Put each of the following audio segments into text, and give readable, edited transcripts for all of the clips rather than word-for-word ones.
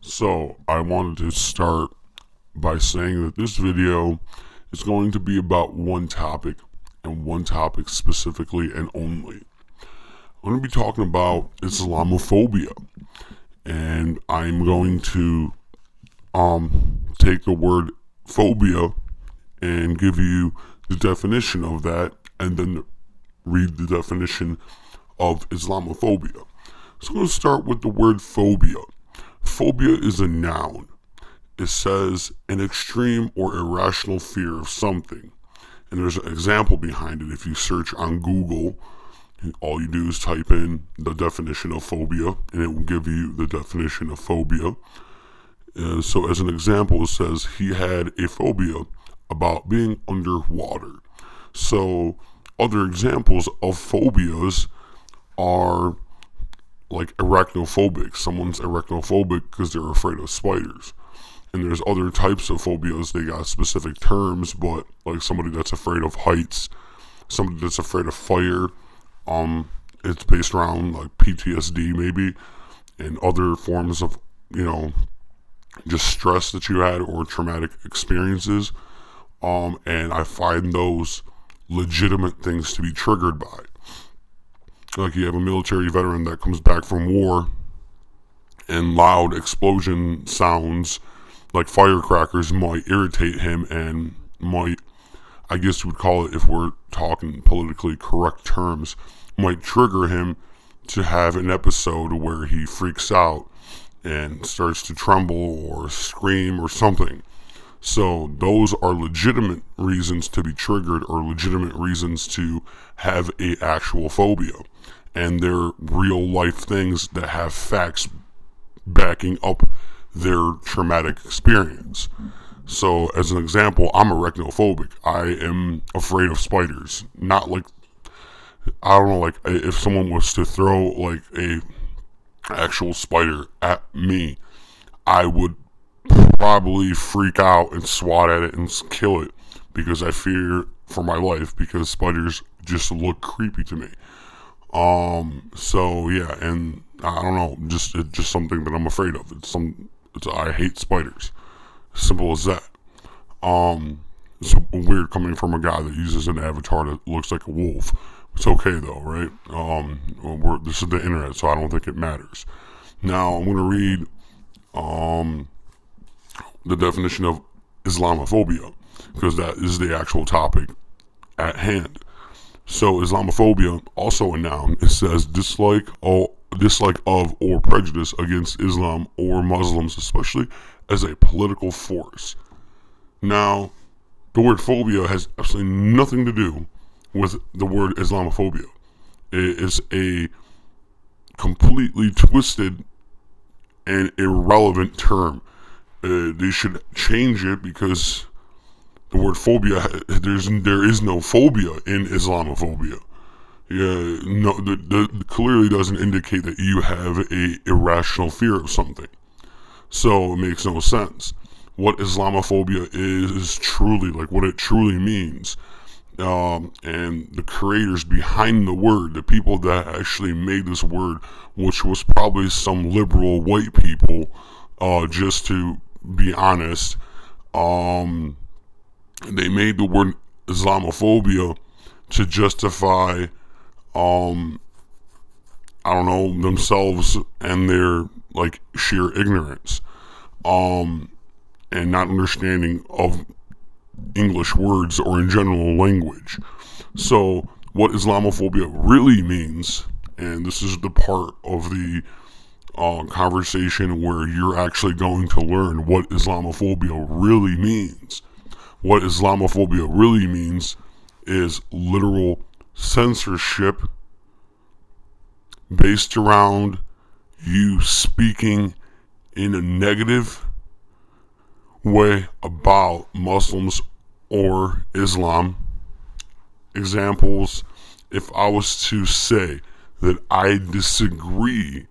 So I wanted to start by saying that this video is going to be about one topic and one topic specifically and only. I'm going to be talking about Islamophobia, and I'm going to take the word phobia and give you the definition of that, and then read the definition of Islamophobia. So I'm going to start with the word phobia. Phobia is a noun. It says an extreme or irrational fear of something. And there's an example behind it. If you search on Google, all you do is type in the definition of phobia, and it will give you the definition of phobia. So as an example, it says he had a phobia about being underwater. So other examples of phobias are like arachnophobic. Someone's arachnophobic because they're afraid of spiders. And there's other types of phobias. They got specific terms, but like somebody that's afraid of heights, somebody that's afraid of fire, it's based around like PTSD maybe, and other forms of, just stress that you had or traumatic experiences. And I find those legitimate things to be triggered by. Like you have a military veteran that comes back from war and loud explosion sounds like firecrackers might irritate him and might, I guess you would call it, if we're talking politically correct terms, might trigger him to have an episode where he freaks out and starts to tremble or scream or something. So those are legitimate reasons to be triggered or legitimate reasons to have a actual phobia. And they're real life things that have facts backing up their traumatic experience. So as an example, I'm arachnophobic. I am afraid of spiders. Not like, I don't know, like if someone was to throw like a actual spider at me, I would probably freak out and swat at it and kill it because I fear for my life because spiders just look creepy to me. So yeah, and I don't know, it's just something that I'm afraid of. I hate spiders. Simple as that. It's weird coming from a guy that uses an avatar that looks like a wolf. It's okay though, right? This is the internet, so I don't think it matters. Now I'm going to read the definition of Islamophobia, because that is the actual topic at hand. So Islamophobia, also a noun, it says dislike of or prejudice against Islam or Muslims, especially as a political force. Now, the word phobia has absolutely nothing to do with the word Islamophobia. It is a completely twisted and irrelevant term. They should change it because the word phobia, there is no phobia in Islamophobia. Yeah, no, that clearly doesn't indicate that you have a irrational fear of something. So it makes no sense. What Islamophobia is truly, like what it truly means. And the creators behind the word, the people that actually made this word, which was probably some liberal white people, just to be honest, they made the word Islamophobia to justify, themselves and their like sheer ignorance, and not understanding of English words or in general language. So what Islamophobia really means, and this is the part of the conversation where you're actually going to learn what Islamophobia really means. What Islamophobia really means is literal censorship based around you speaking in a negative way about Muslims or Islam. Examples, if I was to say that I disagree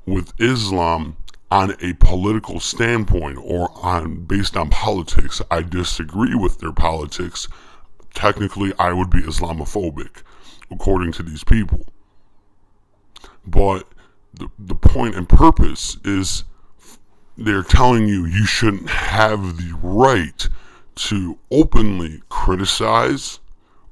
with Islam on a political standpoint or based on politics, I disagree with their politics, technically I would be Islamophobic according to these people. But the point and purpose is they're telling you you shouldn't have the right to openly criticize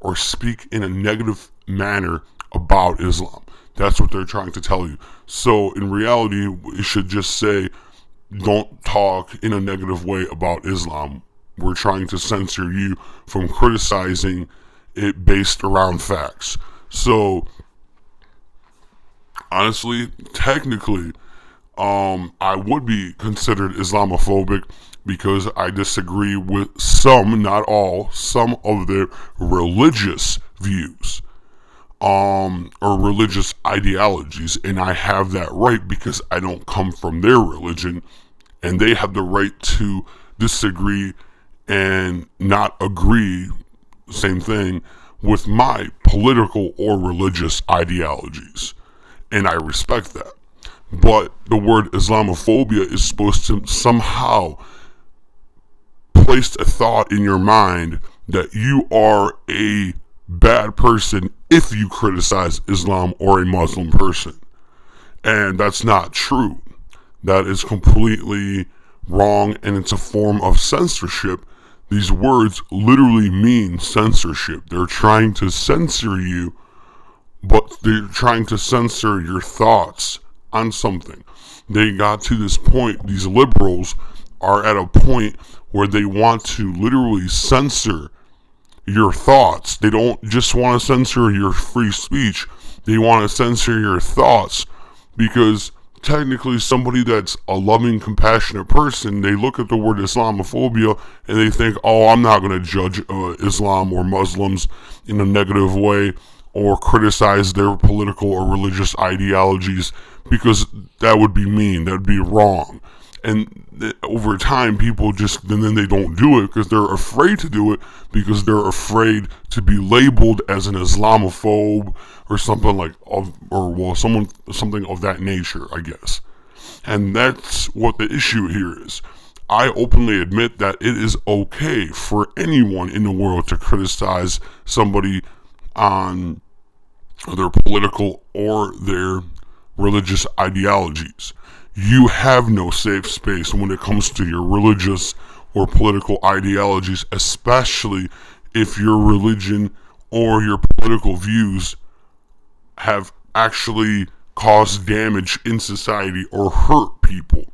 or speak in a negative manner about Islam. That's what they're trying to tell you. So in reality, it should just say, don't talk in a negative way about Islam. We're trying to censor you from criticizing it based around facts. So honestly, technically, I would be considered Islamophobic because I disagree with some, not all, some of their religious views, or religious ideologies, and I have that right because I don't come from their religion, and they have the right to disagree and not agree, same thing, with my political or religious ideologies, and I respect that. But the word Islamophobia is supposed to somehow place a thought in your mind that you are a bad person if you criticize Islam or a Muslim person. And that's not true. That is completely wrong, and it's a form of censorship. These words literally mean censorship. They're trying to censor you, but they're trying to censor your thoughts on something. They got to this point, these liberals are at a point where they want to literally censor your thoughts. They don't just want to censor your free speech, they want to censor your thoughts, because technically somebody that's a loving, compassionate person, they look at the word Islamophobia and they think, oh, I'm not going to judge Islam or Muslims in a negative way or criticize their political or religious ideologies because that would be mean, that would be wrong. And over time, people just, and then they don't do it because they're afraid to do it, because they're afraid to be labeled as an Islamophobe or something like, something of that nature, I guess. And that's what the issue here is. I openly admit that it is okay for anyone in the world to criticize somebody on their political or their religious ideologies. You have no safe space when it comes to your religious or political ideologies, especially if your religion or your political views have actually caused damage in society or hurt people.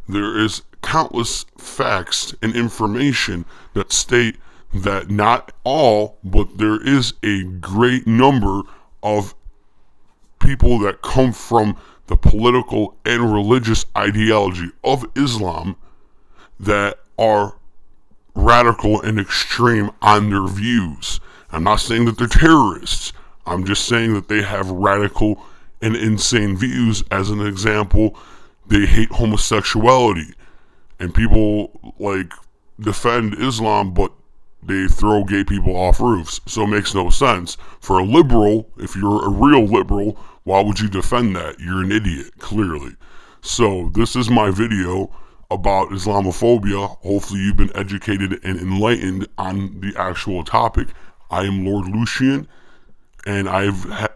There is countless facts and information that state that not all, but there is a great number of people that come from the political and religious ideology of Islam that are radical and extreme on their views. I'm not saying that they're terrorists. I'm just saying that they have radical and insane views. As an example, they hate homosexuality, and people like defend Islam, but they throw gay people off roofs. So it makes no sense. For a liberal, if you're a real liberal, why would you defend that? You're an idiot, clearly. So this is my video about Islamophobia. Hopefully you've been educated and enlightened on the actual topic. I am Lord Lucian, and I've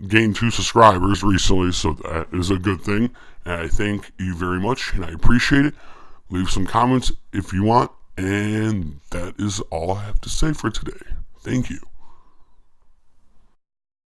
gained 2 subscribers recently, so that is a good thing. And I thank you very much, and I appreciate it. Leave some comments if you want. And that is all I have to say for today. Thank you.